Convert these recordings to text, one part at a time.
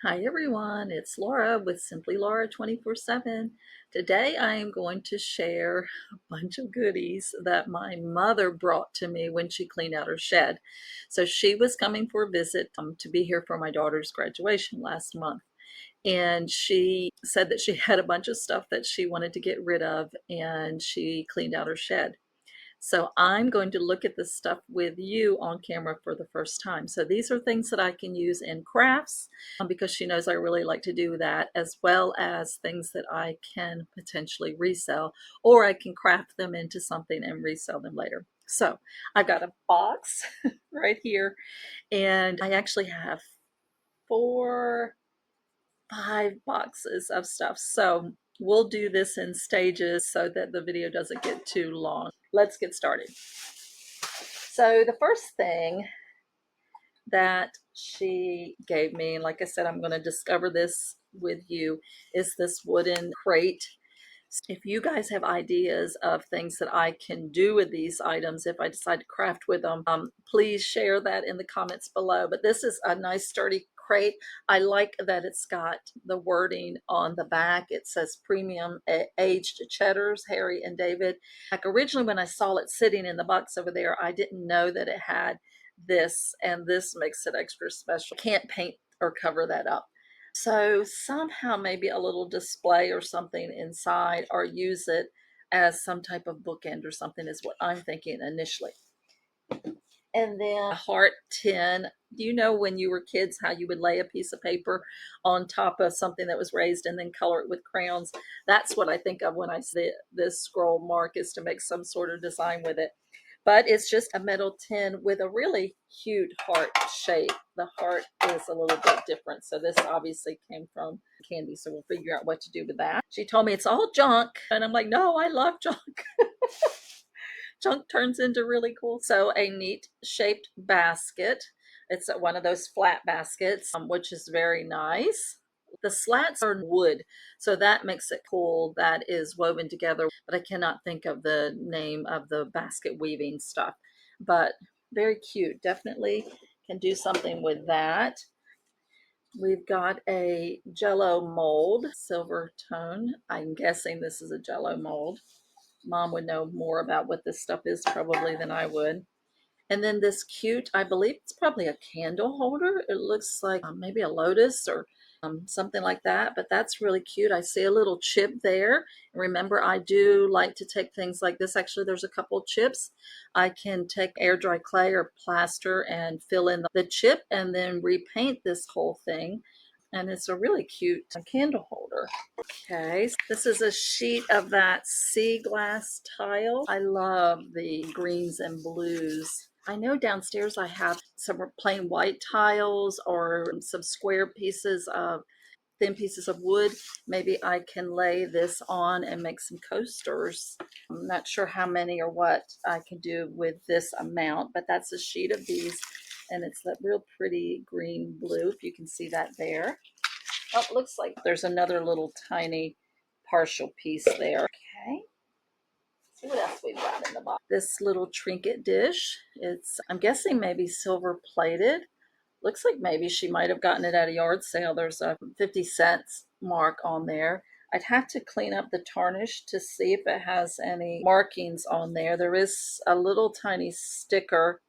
Hi everyone, it's Laura with Simply Laura 24/7. Today I am going to share a bunch of goodies that my mother brought to me when she cleaned out her shed. So she was coming for a visit to be here for my daughter's graduation last month. And she said that she had a bunch of stuff that she wanted to get rid of, and she cleaned out her shed. So I'm going to look at this stuff with you on camera for the first time. So these are things that I can use in crafts because she knows I really like to do that, as well as things that I can potentially resell, or I can craft them into something and resell them later. So I've got a box right here, and I actually have four, five boxes of stuff. So we'll do this in stages so that the video doesn't get too long. Let's get started. So the first thing that she gave me, like I said, I'm going to discover this with you, is this wooden crate. If you guys have ideas of things that I can do with these items, if I decide to craft with them, please share that in the comments below. But this is a nice sturdy crate. I like that it's got the wording on the back. It says premium aged cheddars, Harry and David. Like originally when I saw it sitting in the box over there, I didn't know that it had this, and this makes it extra special. Can't paint or cover that up. So somehow maybe a little display or something inside, or use it as some type of bookend or something, is what I'm thinking initially. And then a heart tin. You know, when you were kids, how you would lay a piece of paper on top of something that was raised and then color it with crayons? That's what I think of when I see this scroll mark, is to make some sort of design with it. But it's just a metal tin with a really cute heart shape. The heart is a little bit different. So this obviously came from candy. So we'll figure out what to do with that. She told me it's all junk. And I'm like, no, I love junk. Junk turns into really cool. So a neat shaped basket. It's one of those flat baskets, which is very nice. The slats are wood, so that makes it cool. That is woven together, but I cannot think of the name of the basket weaving stuff. But very cute. Definitely can do something with that. We've got a Jello mold, silver tone. I'm guessing this is a Jello mold. Mom would know more about what this stuff is probably than I would. And then this cute, I believe it's probably a candle holder. It looks like maybe a lotus or something like that, but that's really cute. I see a little chip there. Remember, I do like to take things like this. Actually, there's a couple chips. I can take air dry clay or plaster and fill in the chip and then repaint this whole thing. And it's a really cute candle holder. Okay, this is a sheet of that sea glass tile. I love the greens and blues. I know downstairs I have some plain white tiles or some square pieces of thin pieces of wood. Maybe I can lay this on and make some coasters. I'm not sure how many or what I can do with this amount, but that's a sheet of these, and it's that real pretty green blue, if you can see that there. Oh, it looks like there's another little tiny partial piece there. Okay. Let's see what else we've got in the box. This little trinket dish. I'm guessing maybe silver plated. Looks like maybe she might have gotten it at a yard sale. There's a 50 cents mark on there. I'd have to clean up the tarnish to see if it has any markings on there. There is a little tiny sticker,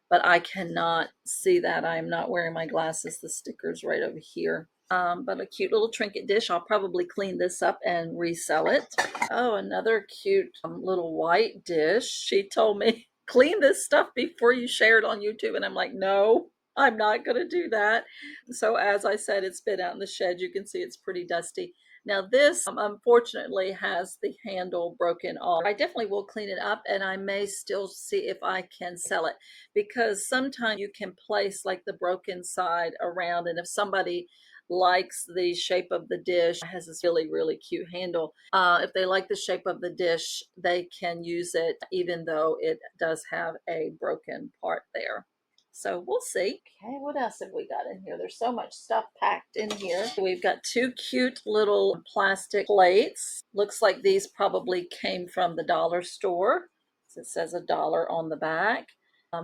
but I cannot see that. I'm not wearing my glasses. The sticker's right over here. But a cute little trinket dish. I'll probably clean this up and resell it. Oh, another cute little white dish. She told me, clean this stuff before you share it on YouTube. And I'm like, no, I'm not going to do that. So as I said, it's been out in the shed. You can see it's pretty dusty. Now this unfortunately has the handle broken off. I definitely will clean it up, and I may still see if I can sell it, because sometimes you can place like the broken side around, and if somebody likes the shape of the dish, it has this really cute handle. If they like the shape of the dish, they can use it even though it does have a broken part there. So we'll see. Okay, what else have we got in here? There's so much stuff packed in here. We've got two cute little plastic plates. Looks like these probably came from the dollar store. It says $1 on the back.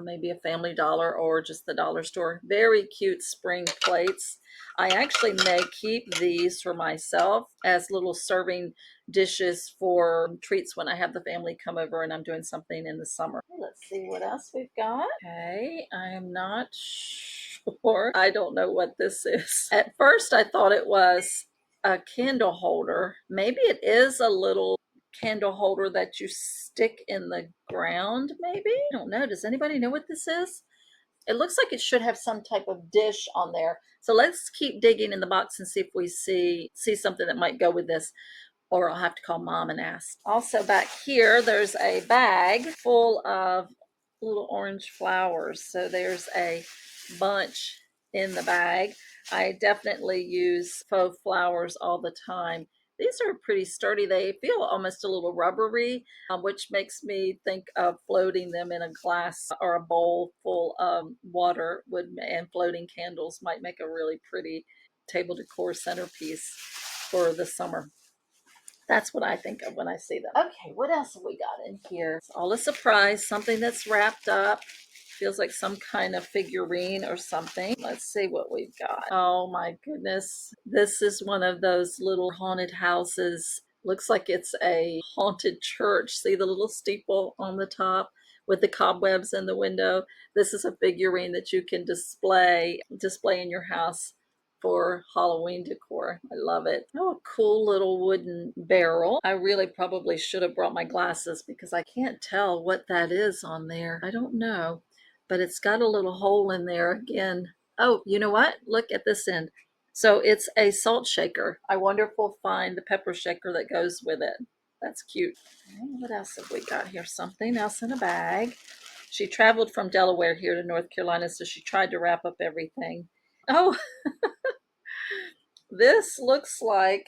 maybe a Family Dollar or just the dollar store. Very cute spring plates. I actually may keep these for myself as little serving dishes for treats when I have the family come over and I'm doing something in the summer. Let's see what else we've got. Okay, I am not sure. I don't know what this is. At first, I thought it was a candle holder. Maybe it is a little candle holder that you stick in the ground, maybe? I don't know. Does anybody know what this is? It looks like it should have some type of dish on there. So let's keep digging in the box and see if we see something that might go with this, or I'll have to call mom and ask. Also back here, there's a bag full of little orange flowers. So there's a bunch in the bag. I definitely use faux flowers all the time. These are pretty sturdy. They feel almost a little rubbery, which makes me think of floating them in a glass or a bowl full of water and floating candles might make a really pretty table decor centerpiece for the summer. That's what I think of when I see them. Okay, what else have we got in here? It's all a surprise, something that's wrapped up. Feels like some kind of figurine or something. Let's see what we've got. Oh my goodness. This is one of those little haunted houses. Looks like it's a haunted church. See the little steeple on the top with the cobwebs in the window? This is a figurine that you can display in your house for Halloween decor. I love it. Oh, a cool little wooden barrel. I really probably should have brought my glasses because I can't tell what that is on there. I don't know, but it's got a little hole in there again. Oh, you know what? Look at this end. So it's a salt shaker. I wonder if we'll find the pepper shaker that goes with it. That's cute. Okay, what else have we got here? Something else in a bag. She traveled from Delaware here to North Carolina, so she tried to wrap up everything. Oh, this looks like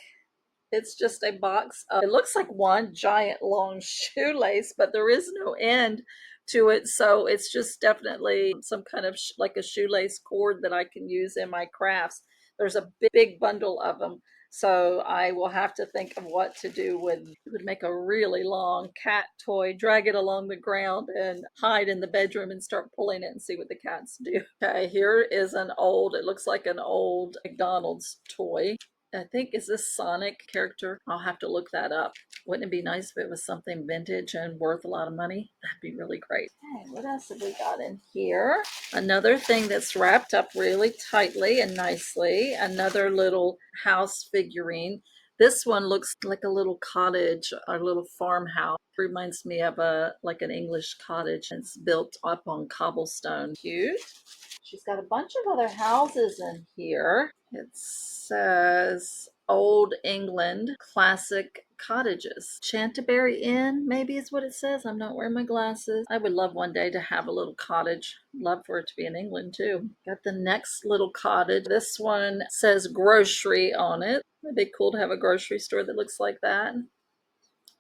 it's just a box of, it looks like one giant long shoelace, but there is no end to it. So it's just definitely some kind of like a shoelace cord that I can use in my crafts. There's a big bundle of them. So I will have to think of what to do with. It would make a really long cat toy, drag it along the ground and hide in the bedroom and start pulling it and see what the cats do. Okay, here is it looks like an old McDonald's toy. I think, is this Sonic character? I'll have to look that up. Wouldn't it be nice if it was something vintage and worth a lot of money? That'd be really great. Okay, what else have we got in here? Another thing that's wrapped up really tightly and nicely. Another little house figurine. This one looks like a little cottage, a little farmhouse. Reminds me of like an English cottage. It's built up on cobblestone. Cute. She's got a bunch of other houses in here. It says Old England Classic Cottages. Chanterbury Inn, maybe is what it says. I'm not wearing my glasses. I would love one day to have a little cottage. Love for it to be in England too. Got the next little cottage. This one says grocery on it. It'd be cool to have a grocery store that looks like that.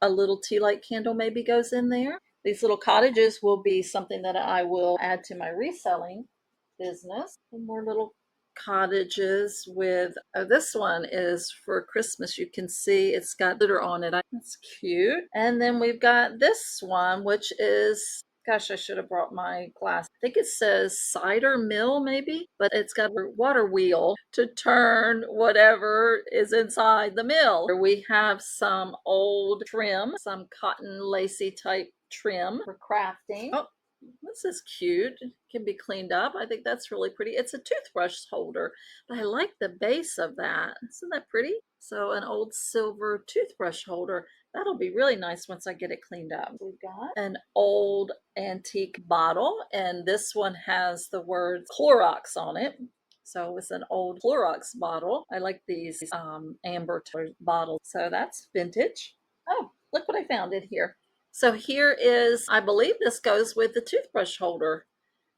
A little tea light candle maybe goes in there. These little cottages will be something that I will add to my reselling business. And more little cottages with, oh, this one is for Christmas. You can see it's got glitter on it. That's cute. And then we've got this one, which is, gosh, I should have brought my glass. I think it says cider mill, maybe, but it's got a water wheel to turn whatever is inside the mill. We have some old trim, some cotton lacy type trim for crafting. Oh, this is cute. It can be cleaned up. I think that's really pretty. It's a toothbrush holder, but I like the base of that. Isn't that pretty? So an old silver toothbrush holder. That'll be really nice once I get it cleaned up. We've got an old antique bottle, and this one has the words Clorox on it. So it's an old Clorox bottle. I like these amber bottles. So that's vintage. Oh, look what I found in here. So here is, I believe this goes with the toothbrush holder.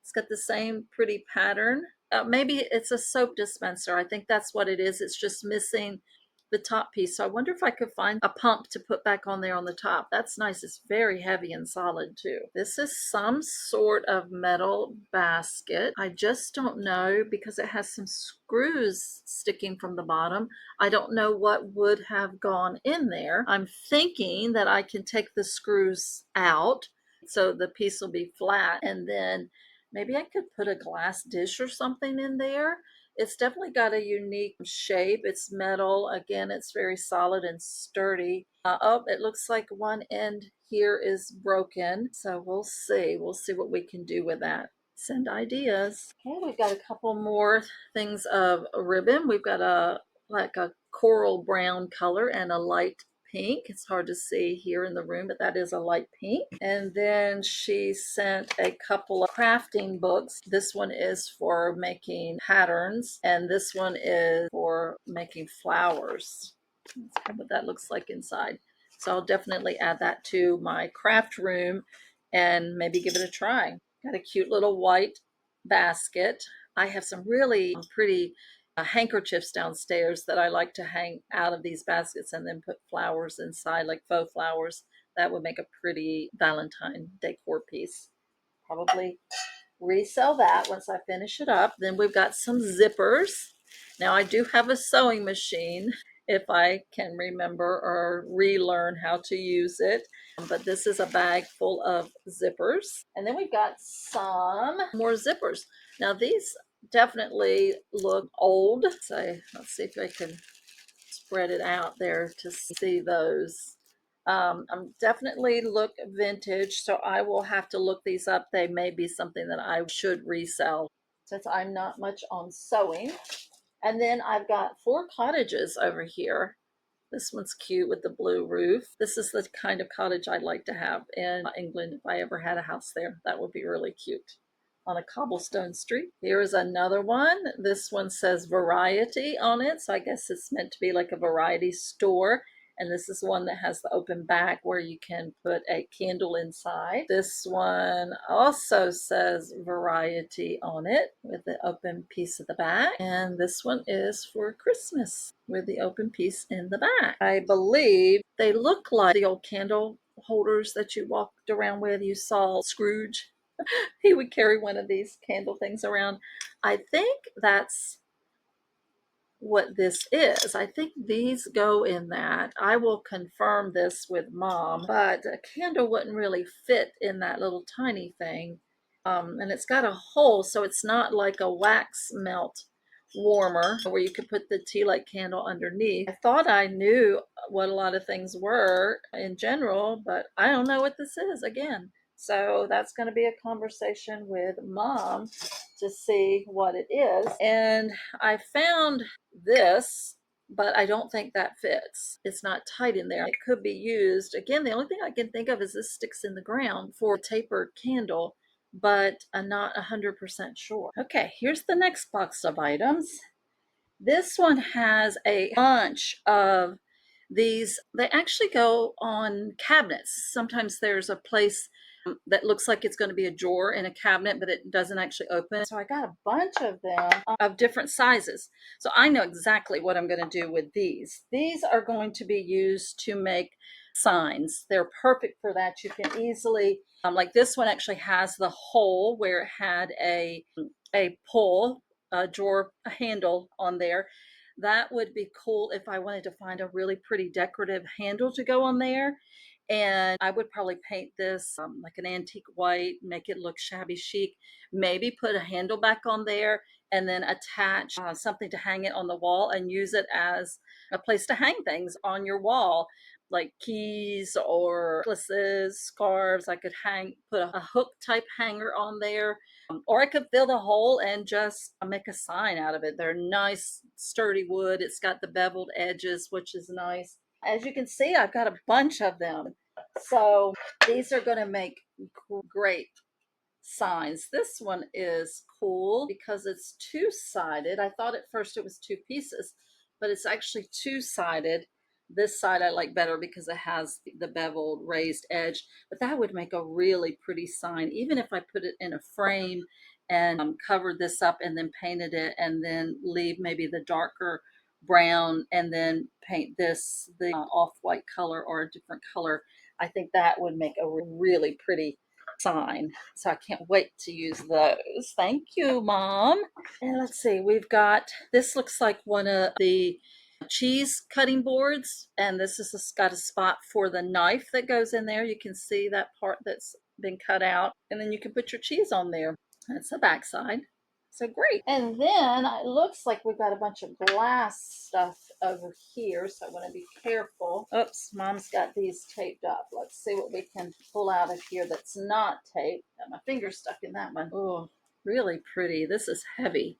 It's got the same pretty pattern. Maybe it's a soap dispenser. I think that's what it is. It's just missing the top piece. So I wonder if I could find a pump to put back on there on the top. That's nice. It's very heavy and solid too. This is some sort of metal basket. I just don't know because it has some screws sticking from the bottom. I don't know what would have gone in there. I'm thinking that I can take the screws out so the piece will be flat, and then maybe I could put a glass dish or something in there. It's definitely got a unique shape. It's metal. Again, it's very solid and sturdy. Oh, it looks like one end here is broken. So we'll see. We'll see what we can do with that. Send ideas. Okay, we've got a couple more things of ribbon. We've got a coral brown color and a light pink. It's hard to see here in the room, but that is a light pink. And then she sent a couple of crafting books. This one is for making patterns, and this one is for making flowers. Let's see what that looks like inside. So I'll definitely add that to my craft room and maybe give it a try. Got a cute little white basket. I have some really pretty handkerchiefs downstairs that I like to hang out of these baskets and then put flowers inside, like faux flowers. That would make a pretty Valentine decor piece. Probably resell that once I finish it up. Then we've got some zippers. Now I do have a sewing machine if I can remember or relearn how to use it. But this is a bag full of zippers. And then we've got some more zippers. Now these definitely look old. So let's see if I can spread it out there to see those. I'm definitely look vintage, so I will have to look these up. They may be something that I should resell since I'm not much on sewing. And then I've got 4 cottages over here. This one's cute with the blue roof. This is the kind of cottage I'd like to have in England if I ever had a house there. That would be really cute on a cobblestone street. Here is another one. This one says variety on it, so I guess it's meant to be like a variety store. And this is one that has the open back where you can put a candle inside. This one also says variety on it with the open piece of the back. And this one is for Christmas with the open piece in the back. I believe they look like the old candle holders that you walked around with. You saw Scrooge. He would carry one of these candle things around. I think that's what this is. I think these go in that. I will confirm this with mom, but a candle wouldn't really fit in that little tiny thing. And it's got a hole, so it's not like a wax melt warmer where you could put the tea light candle underneath. I thought I knew what a lot of things were in general, but I don't know what this is again. So that's going to be a conversation with mom to see what it is. And I found this, but I don't think that fits. It's not tight in there. It could be used. Again, the only thing I can think of is this sticks in the ground for a tapered candle, but I'm not 100% sure. Okay, here's the next box of items. This one has a bunch of these. They actually go on cabinets. Sometimes there's a place that looks like it's going to be a drawer in a cabinet, but it doesn't actually open. So I got a bunch of them of different sizes. So I know exactly what I'm going to do with these. These are going to be used to make signs. They're perfect for that. You can easily, like this one actually has the hole where it had a pull drawer handle on there. That would be cool if I wanted to find a really pretty decorative handle to go on there. And I would probably paint this like an antique white, make it look shabby chic, maybe put a handle back on there and then attach something to hang it on the wall and use it as a place to hang things on your wall, like keys or necklaces, scarves. I could put a hook type hanger on there, or I could fill the hole and just make a sign out of it. They're nice, sturdy wood. It's got the beveled edges, which is nice. As you can see, I've got a bunch of them. So these are going to make great signs. This one is cool because it's two-sided. I thought at first it was 2 pieces, but it's actually two-sided. This side I like better because it has the beveled raised edge, but that would make a really pretty sign, even if I put it in a frame and covered this up and then painted it and then leave maybe the darker brown and then paint this the off-white color or a different color. I think that would make a really pretty sign. So I can't wait to use those. Thank you, Mom. And let's see, we've got, this looks like one of the cheese cutting boards, and this is got a spot for the knife that goes in there. You can see that part that's been cut out, and then you can put your cheese on there. That's the back side. So great. And then it looks like we've got a bunch of glass stuff over here, so I want to be careful. Oops, Mom's got these taped up. Let's see what we can pull out of here that's not taped. Got my finger stuck in that one. Oh, really pretty. This is heavy.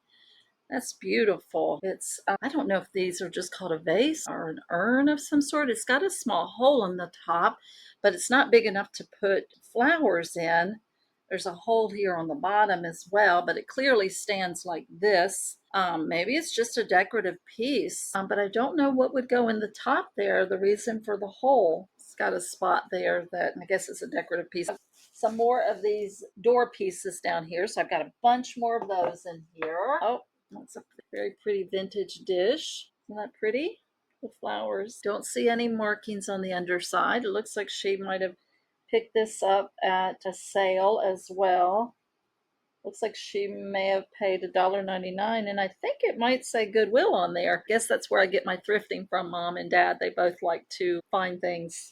That's beautiful. It's, I don't know if these are just called a vase or an urn of some sort. It's got a small hole in the top, but it's not big enough to put flowers in. There's a hole here on the bottom as well, but it clearly stands like this. Maybe it's just a decorative piece, but I don't know what would go in the top there, the reason for the hole. It's got a spot there that I guess it's a decorative piece. Some more of these door pieces down here, so I've got a bunch more of those in here. Oh, that's a very pretty vintage dish. Isn't that pretty? The flowers. Don't see any markings on the underside. It looks like she might have picked this up at a sale as well. Looks like she may have paid $1.99, and I think it might say Goodwill on there. I guess that's where I get my thrifting from. Mom and Dad, they both like to find things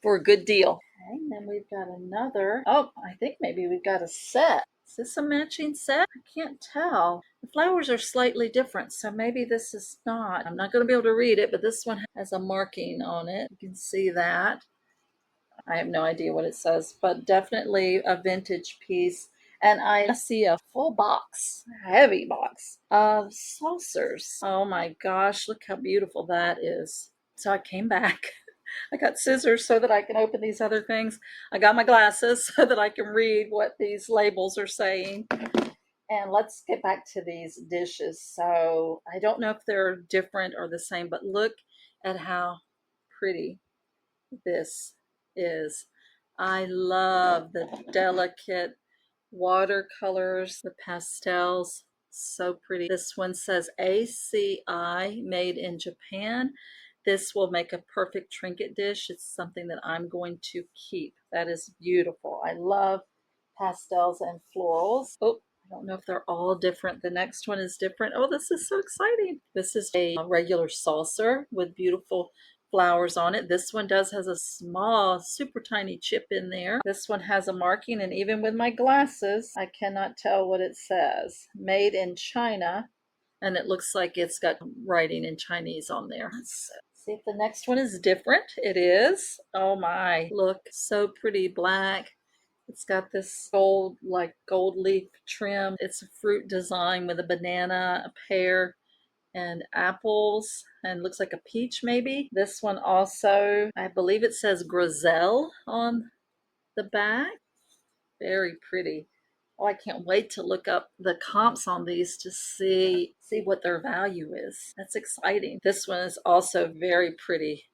for a good deal. Okay, and then we've got another. Oh, I think maybe we've got a set. Is this a matching set? I can't tell. The flowers are slightly different, so maybe this is not. I'm not going to be able to read it, but this one has a marking on it. You can see that. I have no idea what it says, but definitely a vintage piece. And I see a full box, a heavy box of saucers. Oh my gosh, look how beautiful that is. So I came back. I got scissors so that I can open these other things. I got my glasses so that I can read what these labels are saying. And let's get back to these dishes. So I don't know if they're different or the same, but look at how pretty this is. I love the delicate watercolors, the pastels, so pretty. This one says ACI, made in Japan. This will make a perfect trinket dish. It's something that I'm going to keep. That is beautiful. I love pastels and florals. Oh, I don't know if they're all different. The next one is different. Oh, this is so exciting. This is a regular saucer with beautiful flowers on it. This one has a small, super tiny chip in there. This one has a marking, and even with my glasses, I cannot tell what it says. Made in China, and it looks like it's got writing in Chinese on there. Let's see if the next one is different. It is. Oh my, look, so pretty black. It's got this gold, like gold leaf trim. It's a fruit design with a banana, a pear, and apples, and looks like a peach maybe. This one also, I believe it says Grizel on the back. Very pretty. Oh, I can't wait to look up the comps on these to see what their value is. That's exciting. This one is also very pretty.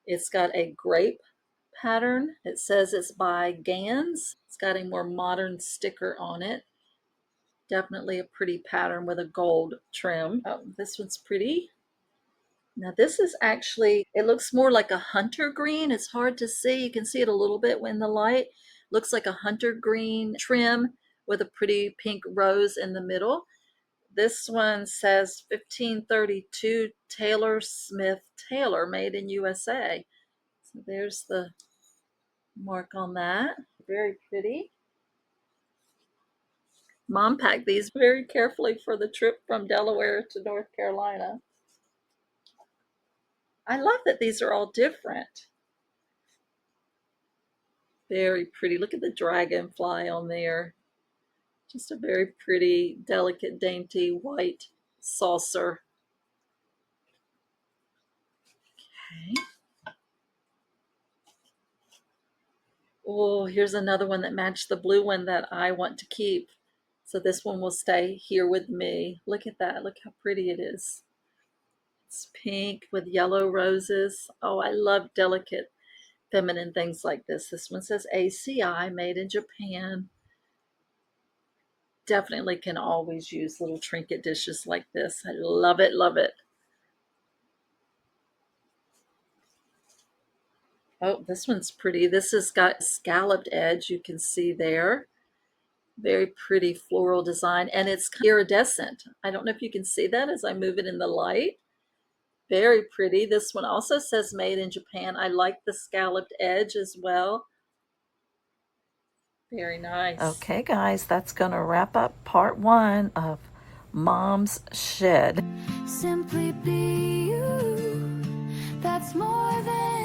It's got a grape pattern. It says it's by Gans. It's got a more modern sticker on it. Definitely a pretty pattern with a gold trim. Oh, this one's pretty. Now this is actually, it looks more like a hunter green. It's hard to see. You can see it a little bit in the light. Looks like a hunter green trim with a pretty pink rose in the middle. This one says 1532 Taylor Smith Taylor, made in USA. So there's the mark on that. Very pretty. Mom packed these very carefully for the trip from Delaware to North Carolina. I love that these are all different. Very pretty. Look at the dragonfly on there. Just a very pretty, delicate, dainty white saucer. Okay. Oh, here's another one that matched the blue one that I want to keep. So this one will stay here with me. Look at that. Look how pretty it is. It's pink with yellow roses. Oh, I love delicate feminine things like this. This one says ACI, made in Japan. Definitely can always use little trinket dishes like this. I love it, love it. Oh, this one's pretty. This has got scalloped edge, you can see there. Very pretty floral design, and it's iridescent. I don't know if you can see that as I move it in the light. Very pretty. This one also says made in Japan. I like the scalloped edge as well. Very nice. Okay, guys, that's going to wrap up part 1 of Mom's Shed. Simply be you. That's more than